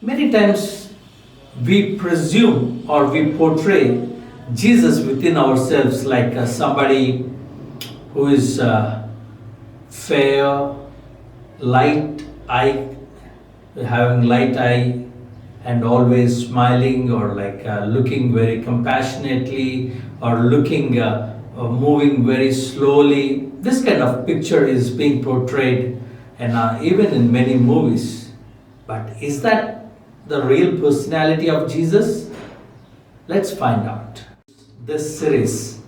Many times we presume or we portray Jesus within ourselves like somebody who is fair, light eye, having light eye, and always smiling, or like looking very compassionately, or looking moving very slowly. This kind of picture is being portrayed, and even in many movies. But is that the real personality of Jesus? Let's find out. This series,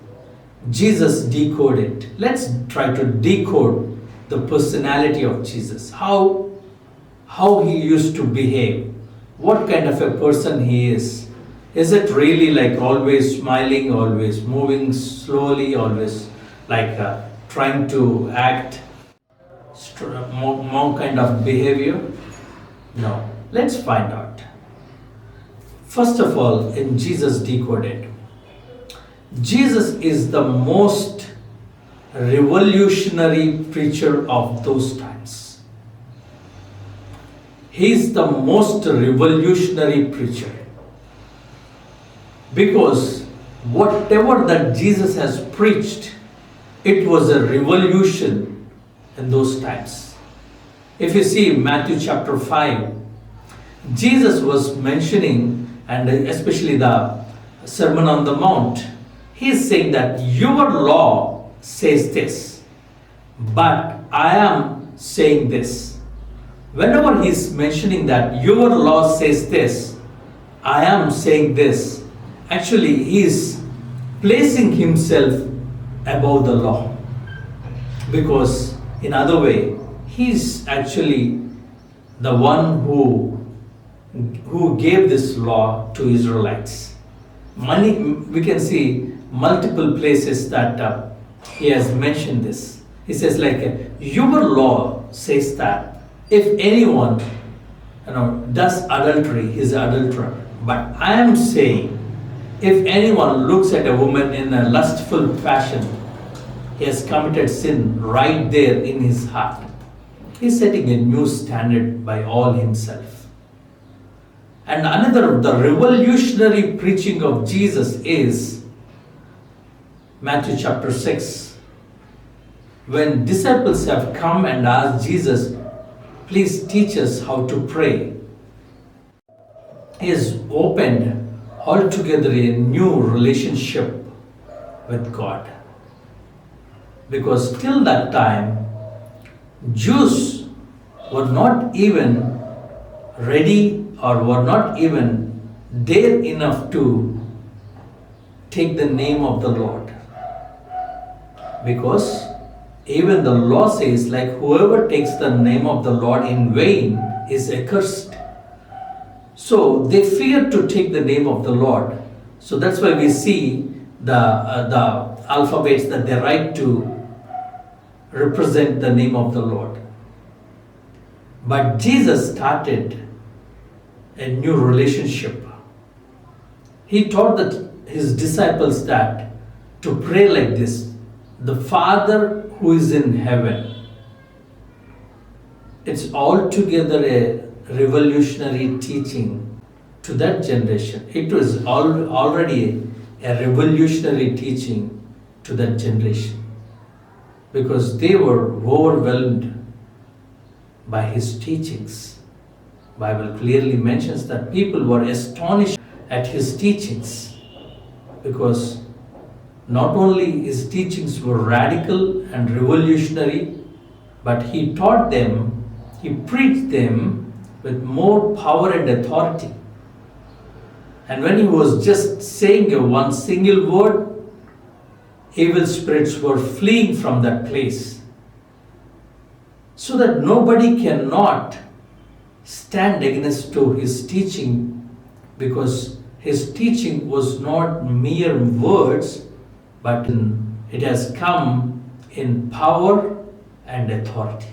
Jesus Decoded. Let's try to decode the personality of Jesus. How he used to behave. What kind of a person he is. Is it really like always smiling, always moving slowly, always like trying to act more kind of behavior? No. Let's find out. First of all, in Jesus Decoded, Jesus is the most revolutionary preacher of those times. He is the most revolutionary preacher. Because whatever that Jesus has preached, it was a revolution in those times. If you see Matthew chapter 5, Jesus was mentioning, and especially the Sermon on the Mount, he is saying that your law says this, but I am saying this. Whenever he is mentioning that your law says this, I am saying this, actually he is placing himself above the law. Because in other way, he is actually the one who gave this law to Israelites. We can see multiple places that he has mentioned this. He says like, your law says that if anyone does adultery, he is an adulterer. But I am saying, if anyone looks at a woman in a lustful fashion, he has committed sin right there in his heart. He is setting a new standard by all himself. And another of the revolutionary preaching of Jesus is Matthew chapter 6. When disciples have come and asked Jesus, please teach us how to pray, he has opened altogether a new relationship with God. Because till that time, Jews were not even ready or were not even dare enough to take the name of the Lord. Because even the law says like whoever takes the name of the Lord in vain is accursed. So they feared to take the name of the Lord. So that's why we see the alphabets that they write to represent the name of the Lord. But Jesus started a new relationship. He taught his disciples that to pray like this: the Father who is in heaven. It's altogether a revolutionary teaching to that generation. It was already a revolutionary teaching to that generation, because they were overwhelmed by his teachings. Bible clearly mentions that people were astonished at his teachings, because not only his teachings were radical and revolutionary, but he taught them, he preached them with more power and authority. And when he was just saying one single word, evil spirits were fleeing from that place. So that nobody cannot stand against to his teaching, because his teaching was not mere words, but it has come in power and authority.